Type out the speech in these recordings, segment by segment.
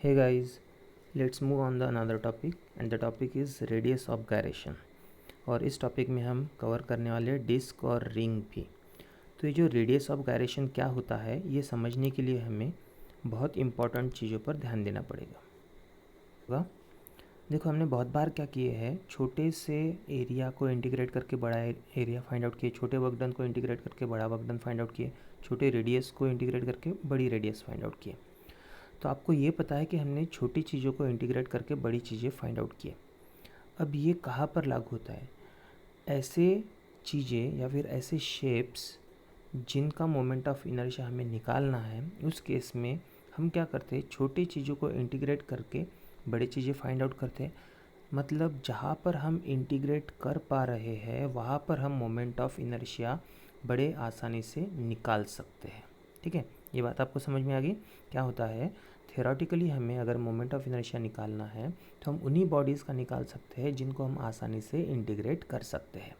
Hey guys, let's move on the another topic and the topic is radius of gyration। और इस topic में हम cover करने वाले डिस्क और रिंग भी। तो ये जो रेडियस ऑफ गायरेशन क्या होता है ये समझने के लिए हमें बहुत इम्पॉर्टेंट चीज़ों पर ध्यान देना पड़ेगा। देखो हमने बहुत बार क्या किए हैं, छोटे से एरिया को इंटीग्रेट करके बड़ा एरिया फाइंड आउट किए, छोटे वर्क डन को इंटीग्रेट करके बड़ा वर्क डन फाइंड आउट किए, छोटे रेडियस को इंटीग्रेट करके बड़ी रेडियस फाइंड आउट किए। तो आपको ये पता है कि हमने छोटी चीज़ों को इंटीग्रेट करके बड़ी चीज़ें फाइंड आउट किए। अब ये कहाँ पर लागू होता है? ऐसे चीज़ें या फिर ऐसे शेप्स जिनका मोमेंट ऑफ इनर्शिया हमें निकालना है, उस केस में हम क्या करते हैं, छोटी चीज़ों को इंटीग्रेट करके बड़ी चीज़ें फाइंड आउट करते हैं। मतलब जहाँ पर हम इंटीग्रेट कर पा रहे हैं वहाँ पर हम मोमेंट ऑफ इनर्शिया बड़े आसानी से निकाल सकते हैं। ठीक है, ये बात आपको समझ में आ गई। क्या होता है, थियोरेटिकली हमें अगर मोमेंट ऑफ इनर्शिया निकालना है तो हम उन्हीं बॉडीज़ का निकाल सकते हैं जिनको हम आसानी से इंटीग्रेट कर सकते हैं।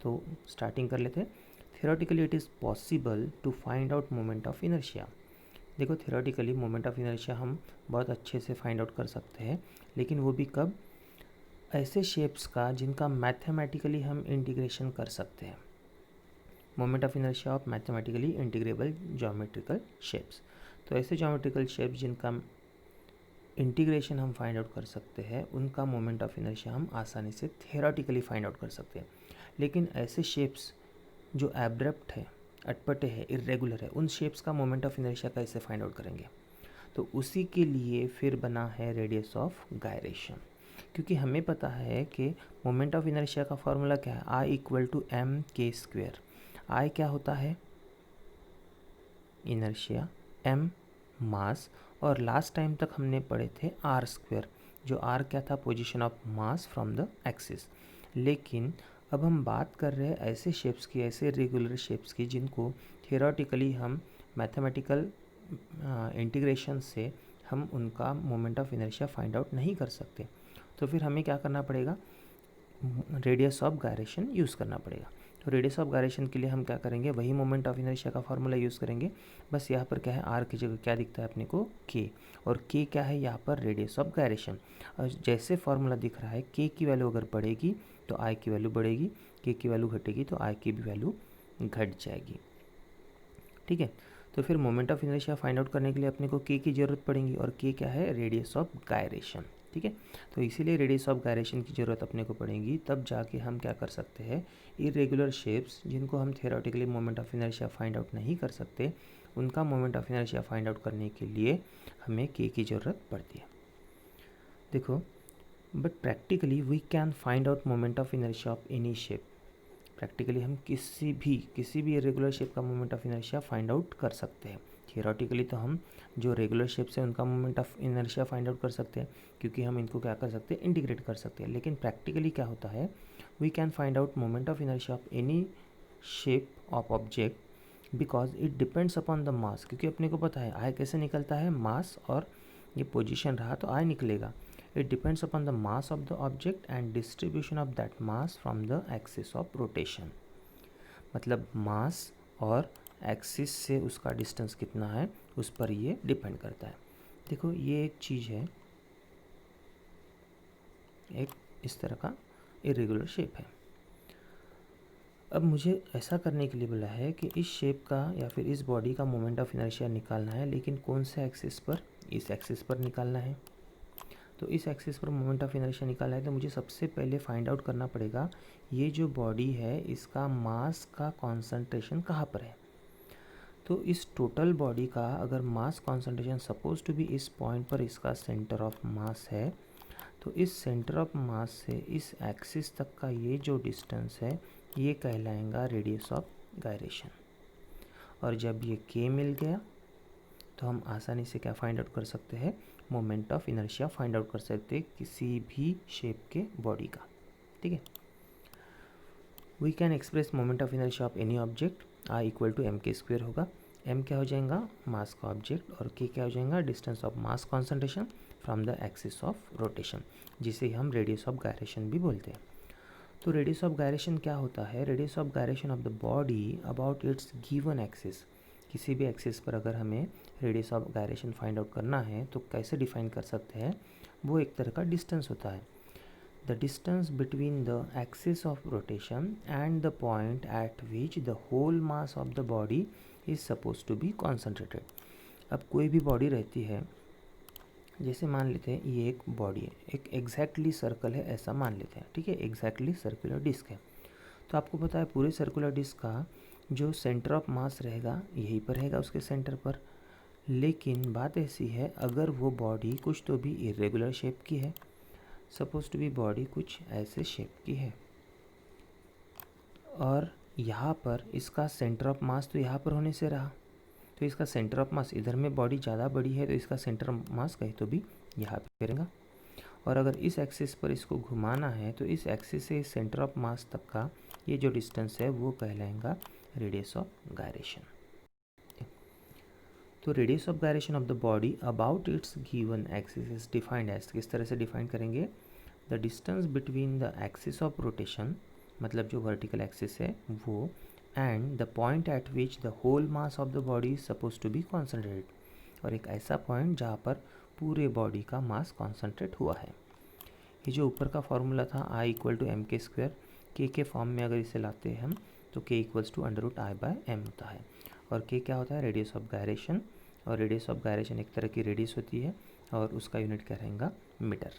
तो स्टार्टिंग कर लेते हैं। Theoretically it is possible to find out moment of inertia. देखो थियोरेटिकली मोमेंट ऑफ इनर्शिया हम बहुत अच्छे से फाइंड आउट कर सकते हैं, लेकिन वो भी कब? ऐसे शेप्स का जिनका मैथमेटिकली हम इंटीग्रेशन कर सकते हैं। Moment of inertia of mathematically integrable geometrical shapes. तो ऐसे ज्योमेट्रिकल शेप्स जिनका इंटीग्रेशन हम फाइंड आउट कर सकते हैं, उनका मोमेंट ऑफ इनर्शिया हम आसानी से थियोरेटिकली फाइंड आउट कर सकते हैं। लेकिन ऐसे शेप्स जो एब्रप्ट है, अटपटे है, इरेगुलर है, उन शेप्स का मोमेंट ऑफ इनर्शिया कैसे फाइंड आउट करेंगे? तो उसी के लिए फिर बना है रेडियस ऑफ गायरेशन। क्योंकि हमें पता है कि मोमेंट ऑफ इनर्शिया का फॉर्मूला क्या है, I equal to M K square. आई क्या होता है? इनर्शिया, एम मास, और लास्ट टाइम तक हमने पढ़े थे आर स्क्वेयर, जो आर क्या था? Position of mass from the axis. लेकिन अब हम बात कर रहे हैं ऐसे शेप्स की, ऐसे रेगुलर शेप्स की जिनको थियोरेटिकली हम मैथमेटिकल इंटीग्रेशन से हम उनका moment of inertia find out नहीं कर सकते। तो फिर हमें क्या करना पड़ेगा? रेडियस ऑफ गायरेशन यूज़ करना पड़ेगा। तो रेडियस ऑफ गायरेशन के लिए हम क्या करेंगे? वही मोमेंट ऑफ इनर्शिया का फॉर्मूला यूज़ करेंगे। बस यहाँ पर क्या है, आर की जगह क्या दिखता है अपने को? के। और के क्या है यहाँ पर? Radius of gyration. और जैसे फॉर्मूला दिख रहा है, के की वैल्यू अगर बढ़ेगी तो आई की वैल्यू बढ़ेगी, के की वैल्यू घटेगी तो आई की भी वैल्यू घट जाएगी। ठीक है, तो फिर moment of inertia find out करने के लिए अपने को के की ज़रूरत पड़ेगी, और के क्या है? Radius of gyration. ठीक है, तो इसीलिए रेडियस ऑफ गायरेशन की ज़रूरत अपने को पड़ेगी, तब जाके हम क्या कर सकते हैं, इरेगुलर शेप्स जिनको हम theoretically moment of inertia find out नहीं कर सकते, उनका moment of inertia find out करने के लिए हमें के की ज़रूरत पड़ती है। देखो, but practically we can find out moment of inertia of any shape. Practically हम किसी भी इरेगुलर शेप का moment of inertia find out कर सकते हैं। थियोरेटिकली तो हम जो रेगुलर शेप्स हैं उनका moment of inertia find out कर सकते हैं, क्योंकि हम इनको क्या कर सकते हैं? इंटीग्रेट कर सकते हैं। लेकिन प्रैक्टिकली क्या होता है, we can find out moment of inertia of any shape of object because it depends upon the mass. क्योंकि अपने को पता है आई कैसे निकलता है, मास, और ये पोजिशन रहा तो आई निकलेगा। It depends upon the mass of the object and distribution of that mass from the axis of rotation। मतलब मास और एक्सिस से उसका डिस्टेंस कितना है उस पर ये डिपेंड करता है। देखो ये एक चीज़ है, एक इस तरह का इरेगुलर शेप है। अब मुझे ऐसा करने के लिए बोला है कि इस शेप का या फिर इस बॉडी का मोमेंट ऑफ इनर्शिया निकालना है, लेकिन कौन से एक्सिस पर? इस एक्सिस पर निकालना है। तो इस एक्सिस पर मोमेंट ऑफ इनर्शिया निकालना है तो मुझे सबसे पहले फाइंड आउट करना पड़ेगा ये जो बॉडी है इसका मास का कॉन्सेंट्रेशन कहाँ पर है। तो इस टोटल बॉडी का अगर मास कॉन्सेंट्रेशन सपोज टू बी इस पॉइंट पर इसका सेंटर ऑफ मास है, तो इस सेंटर ऑफ मास से इस एक्सिस तक का ये जो डिस्टेंस है ये कहलाएगा रेडियस ऑफ गायरेशन। और जब ये के मिल गया तो हम आसानी से क्या फाइंड आउट कर सकते हैं? Moment of inertia find out कर सकते हैं किसी भी शेप के बॉडी का। ठीक है, we can express moment of inertia of any object. I equal to M K square होगा। एम क्या हो जाएगा? मास का ऑब्जेक्ट, और के क्या हो जाएगा? Distance of mass concentration from the axis of rotation, जिसे हम रेडियस ऑफ गायरेशन भी बोलते हैं। तो रेडियस ऑफ गायरेशन क्या होता है? Radius of gyration of the body about its given axis. किसी भी एक्सिस पर अगर हमें radius of gyration find out करना है तो कैसे डिफाइन कर सकते हैं, वो एक तरह का डिस्टेंस होता है। The distance between the axis of rotation and the point at which the whole mass of the body is suppose to be concentrated. अब कोई भी बॉडी रहती है, जैसे मान लेते हैं ये एक बॉडी है, एक एग्जैक्टली सर्कल है ऐसा मान लेते हैं, ठीक है, एग्जैक्टली सर्कुलर डिस्क है। तो आपको पता है पूरे सर्कुलर डिस्क का जो सेंटर ऑफ मास रहेगा यहीं पर रहेगा उसके सेंटर पर। लेकिन बात ऐसी है, अगर वो बॉडी कुछ तो भी इरेगुलर शेप की है, सपोज टू बी बॉडी कुछ ऐसे शेप की है, और यहाँ पर इसका सेंटर ऑफ मास तो यहाँ पर होने से रहा, तो इसका सेंटर ऑफ मास इधर में बॉडी ज़्यादा बड़ी है तो इसका सेंटर ऑफ मास कहीं तो भी यहाँ पे रहेगा। और अगर इस एक्सिस पर इसको घुमाना है तो इस एक्सिस से इस सेंटर ऑफ मास तक का ये जो डिस्टेंस है वो कहलाएगा रेडियस ऑफ गायरेशन। तो radius of gyration of the body about its given axis is defined as, किस तरह से डिफाइन करेंगे, the distance between the axis of rotation, मतलब जो वर्टिकल एक्सिस है वो, and the point at which the whole mass of the body is suppose to be concentrated, और एक ऐसा पॉइंट जहाँ पर पूरे बॉडी का मास कॉन्सेंट्रेट हुआ है। ये जो ऊपर का फॉर्मूला था I इक्वल टू एम के स्क्वायर, के फॉर्म में अगर इसे लाते हैं हम तो k इक्वल्स टू √I/m होता है। और k क्या होता है, रेडियस ऑफ गायरेशन, और रेडियस ऑफ गायरेशन एक तरह की रेडियस होती है और उसका यूनिट क्या रहेगा, metre.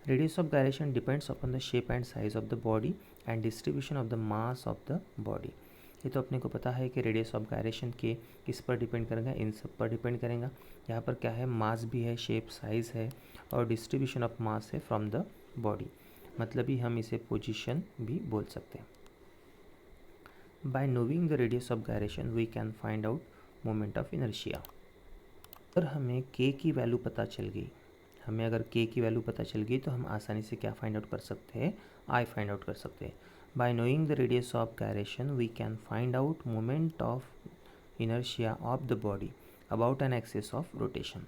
Radius of gyration depends upon the shape and size of the body and distribution of the mass of the body. ये तो अपने को पता है कि रेडियस ऑफ गायरेशन के किस पर डिपेंड करेगा, इन सब पर डिपेंड करेगा। यहाँ पर क्या है, मास भी है, शेप साइज़ है और डिस्ट्रीब्यूशन ऑफ मास है फ्रॉम द बॉडी, मतलब ही हम इसे पोजीशन भी बोल सकते हैं। By knowing the radius of gyration we can find out moment of inertia. अगर हमें k की वैल्यू पता चल गई, हमें अगर k की वैल्यू पता चल गई तो हम आसानी से क्या फाइंड आउट कर सकते हैं, I फाइंड आउट कर सकते हैं। By knowing the radius of gyration we can find out moment of inertia of the body about an axis of rotation.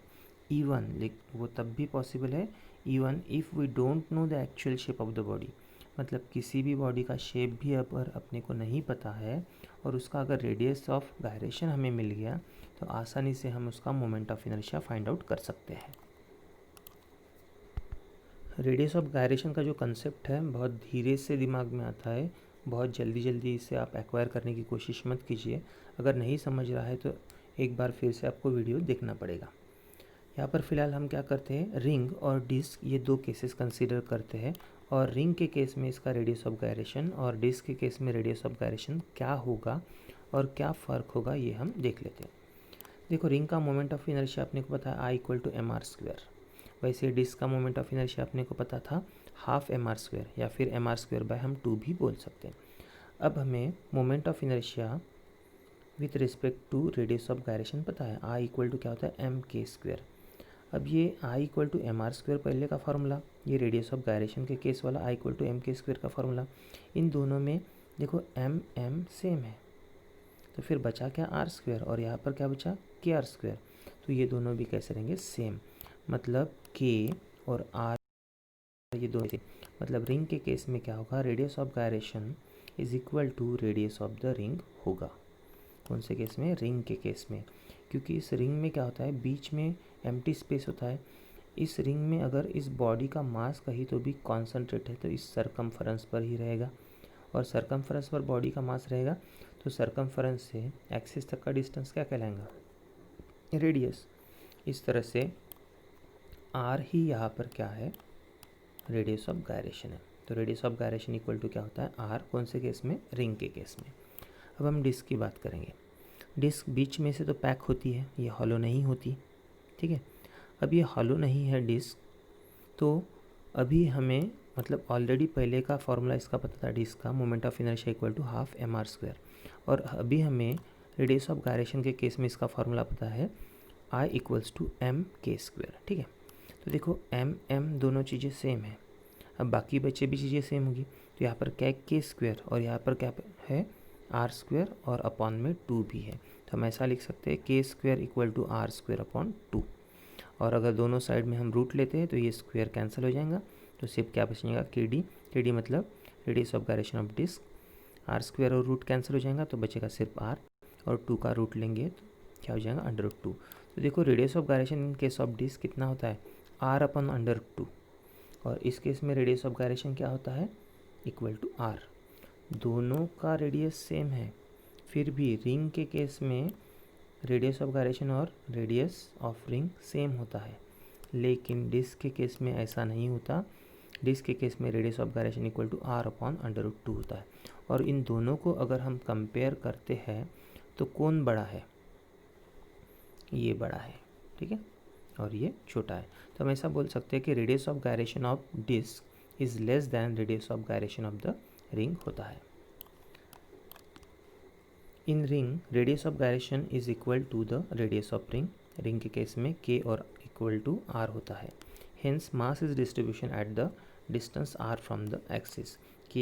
Even वो तब भी पॉसिबल है even if we don't know the actual shape of the body, मतलब किसी भी body का shape भी अगर अपने को नहीं पता है और उसका अगर रेडियस ऑफ गायरेशन हमें मिल गया तो आसानी से हम उसका moment of inertia find out कर सकते हैं। रेडियस ऑफ गायरेशन का जो कंसेप्ट है बहुत धीरे से दिमाग में आता है, बहुत जल्दी जल्दी इसे आप एक्वायर करने की कोशिश मत कीजिए। अगर नहीं समझ रहा है तो एक बार फिर से आपको वीडियो देखना पड़ेगा। यहाँ पर फ़िलहाल हम क्या करते हैं, रिंग और डिस्क ये दो केसेस कंसीडर करते हैं, और रिंग के केस में इसका रेडियस ऑफ गायरेशन और डिस्क के केस में रेडियस ऑफ गायरेशन क्या होगा और क्या फ़र्क होगा ये हम देख लेते हैं। देखो, रिंग का मोमेंट ऑफ इनर्शिया अपने को पता है I इक्वल टू mr², वैसे डिस्क का मोमेंट ऑफ इनर्शिया अपने को पता था हाफ mr² या फिर mr² हम 2 भी बोल सकते हैं। अब हमें moment of inertia with respect to radius of gyration पता है, I इक्वल टू क्या होता है mk²। अब ये I इक्वल टू mr² पहले का फार्मूला, ये रेडियस ऑफ गायरेशन के केस वाला I इक्वल टू mk² का फार्मूला, इन दोनों में देखो m सेम है तो फिर बचा क्या r², और यहाँ पर क्या बचा kr², तो ये दोनों भी कैसे रहेंगे, सेम, मतलब k और r ये दोनों से, मतलब रिंग के केस में क्या होगा, radius of gyration is equal to radius of the ring होगा। कौन से केस में, रिंग के केस में, क्योंकि इस रिंग में क्या होता है, बीच में एम्प्टी स्पेस होता है। इस रिंग में अगर इस बॉडी का मास कहीं तो भी कॉन्सेंट्रेट है तो इस सरकमफरेंस पर ही रहेगा, और सरकमफरेंस पर बॉडी का मास रहेगा तो सरकमफरेंस से एक्सिस तक का डिस्टेंस क्या कहलाएगा, रेडियस। इस तरह से r ही यहाँ पर क्या है, रेडियस ऑफ गायरेशन है। तो radius of gyration equal to क्या होता है, r, कौन से केस में, रिंग के केस में। अब हम डिस्क की बात करेंगे। डिस्क बीच में से तो पैक होती है, ये हॉलो नहीं होती, ठीक है। अब ये हॉलो नहीं है डिस्क, तो अभी हमें मतलब ऑलरेडी पहले का फॉर्मूला इसका पता था डिस्क का, moment of inertia equal to half mr², और अभी हमें रेडियस ऑफ गायरेशन के केस में इसका फॉर्मूला पता है I इक्वल्स टू mk², ठीक है। तो देखो m दोनों चीज़ें सेम है, अब बाकी बचे भी चीज़ें सेम होगी, तो यहाँ पर क्या है k² और यहाँ पर क्या है r² और अपॉन में 2 भी है, तो हम ऐसा लिख सकते हैं k² equal to r² upon 2, और अगर दोनों साइड में हम रूट लेते हैं तो ये स्क्वायर कैंसिल हो जाएगा, तो सिर्फ क्या बचेगा, kd मतलब radius of gyration of disc, r² और रूट कैंसिल हो जाएगा तो बचेगा सिर्फ r, और 2 का रूट लेंगे तो क्या हो जाएगा √2। तो देखो radius of gyration in case of disc कितना होता है r/√2, और इस केस में रेडियस ऑफ गायरेशन क्या होता है इक्वल टू r। दोनों का रेडियस सेम है, फिर भी रिंग के केस में रेडियस ऑफ गायरेशन और रेडियस ऑफ रिंग सेम होता है, लेकिन डिस्क के केस में ऐसा नहीं होता। डिस्क के केस में radius of gyration equal to r/√2 होता है। और इन दोनों को अगर हम कंपेयर करते हैं तो कौन बड़ा है, ये बड़ा है, ठीक है, और ये छोटा है। तो हम ऐसा बोल सकते हैं कि radius of gyration of disc is less than radius of gyration of the ring होता है। In ring radius of gyration is equal to the radius of ring. Ring के केस में k और इक्वल टू r होता है। Hence mass is distribution at the distance r from the axis. k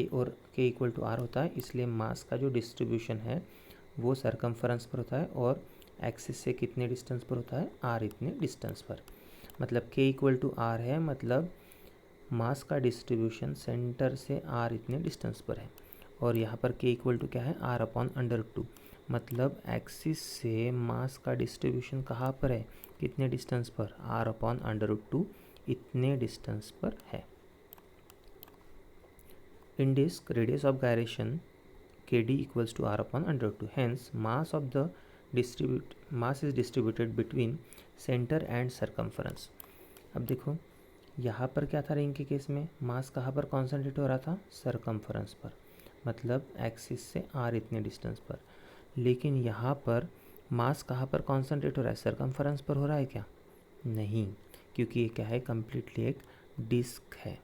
equal to r होता है, इसलिए मास का जो डिस्ट्रीब्यूशन है वो सरकमफरेंस पर होता है और एक्सिस से कितने डिस्टेंस पर होता है r इतने डिस्टेंस पर। मतलब k इक्वल टू r है, मतलब मास का डिस्ट्रीब्यूशन सेंटर से r इतने डिस्टेंस पर है। और यहाँ पर k इक्वल टू क्या है r/√2, मतलब एक्सिस से मास का डिस्ट्रीब्यूशन कहाँ पर है, कितने डिस्टेंस पर, r/√2 इतने डिस्टेंस पर है। In disk radius of gyration kd equals to r/√2, hence mass of the mass is distributed between centre and circumference. अब देखो यहाँ पर क्या था रिंग के केस में, मास कहाँ पर कॉन्सेंट्रेट हो रहा था, सरकमफरेंस पर, मतलब एक्सिस से r इतने डिस्टेंस पर। लेकिन यहाँ पर मास कहाँ पर कॉन्सेंट्रेट हो रहा है, सरकमफरेंस पर हो रहा है क्या, नहीं, क्योंकि ये क्या है कम्प्लीटली एक डिस्क है।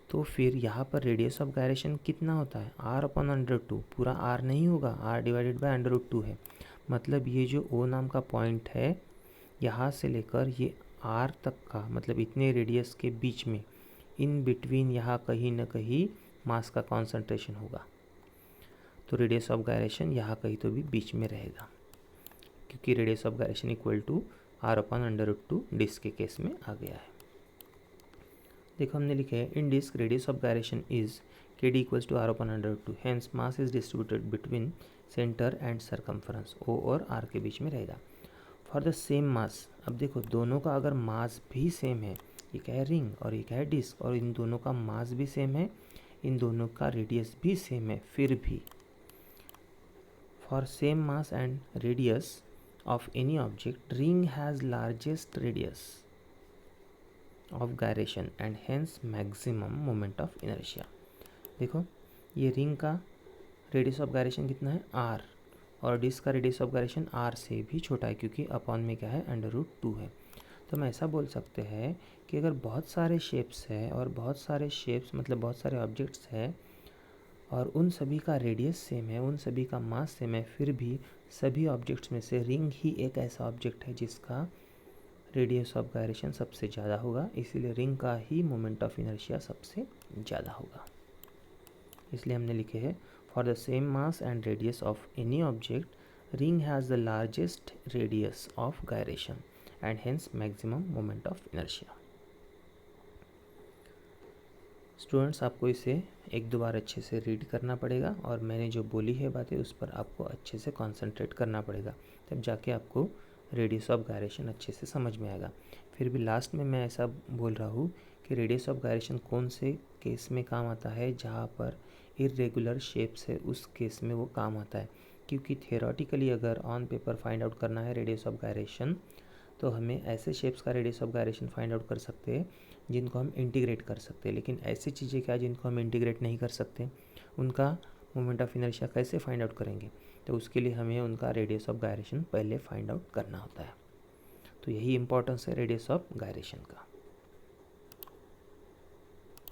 तो फिर यहाँ पर रेडियस ऑफ गायरेशन कितना होता है r/√2, पूरा r नहीं होगा, r/√2 है। मतलब ये जो O नाम का पॉइंट है यहाँ से लेकर ये r तक का, मतलब इतने रेडियस के बीच में, इन बिटवीन यहाँ कहीं ना कहीं मास का कॉन्सेंट्रेशन होगा। तो रेडियस ऑफ गायरेशन यहाँ कहीं तो भी बीच में रहेगा, क्योंकि radius of gyration equal to r/√2 disk के केस में आ गया है। देखो हमने लिखे है in disk radius of gyration is kd equals to r/√2, hence mass is distributed between centre and circumference, O और r के बीच में रहेगा। फॉर द सेम मास, अब देखो दोनों का अगर मास भी सेम है, ये क्या है रिंग और ये क्या है डिस्क, और इन दोनों का मास भी सेम है, इन दोनों का रेडियस भी सेम है, फिर भी for same mass and radius of any object ring has largest radius of gyration and hence maximum moment of inertia. देखो ये रिंग का रेडियस ऑफ गायरेशन कितना है r, और डिस्क का रेडियस ऑफ गायरेशन r से भी छोटा है, क्योंकि अपॉन में क्या है √2 है। तो हम ऐसा बोल सकते हैं कि अगर बहुत सारे शेप्स है और बहुत सारे शेप्स मतलब बहुत सारे ऑब्जेक्ट्स है और उन सभी का रेडियस सेम है, उन सभी का मास सेम है, फिर भी सभी ऑब्जेक्ट्स में से रिंग ही एक ऐसा ऑब्जेक्ट है जिसका रेडियस ऑफ गायरेशन सबसे ज़्यादा होगा, इसीलिए रिंग का ही मोमेंट ऑफ इनर्शिया सबसे ज़्यादा होगा। इसलिए हमने लिखे हैं for the same mass and radius of any object ring has the largest radius of gyration and hence maximum moment of inertia. Students आपको इसे एक दो बार अच्छे से रीड करना पड़ेगा और मैंने जो बोली है बातें उस पर आपको अच्छे से कॉन्सेंट्रेट करना पड़ेगा, तब जाके आपको रेडियस ऑफ गायरेशन अच्छे से समझ में आएगा। फिर भी लास्ट में मैं ऐसा बोल रहा हूँ कि रेडियस ऑफ गायरेशन कौन से केस में काम आता है, जहाँ पर इरेगुलर शेप्स है उस केस में वो काम आता है, क्योंकि थियोरेटिकली अगर ऑन पेपर फाइंड आउट करना है रेडियस ऑफ गायरेशन तो हमें ऐसे शेप्स का radius of gyration find out कर सकते हैं जिनको हम इंटीग्रेट कर सकते हैं। लेकिन ऐसी चीज़ें क्या जिनको हम इंटीग्रेट नहीं कर सकते, उनका मोमेंट ऑफ इनर्शिया कैसे फाइंड आउट करेंगे, तो उसके लिए हमें उनका रेडियस ऑफ गायरेशन पहले फाइंड आउट करना होता है। तो यही इंपॉर्टेंस है रेडियस ऑफ गायरेशन का।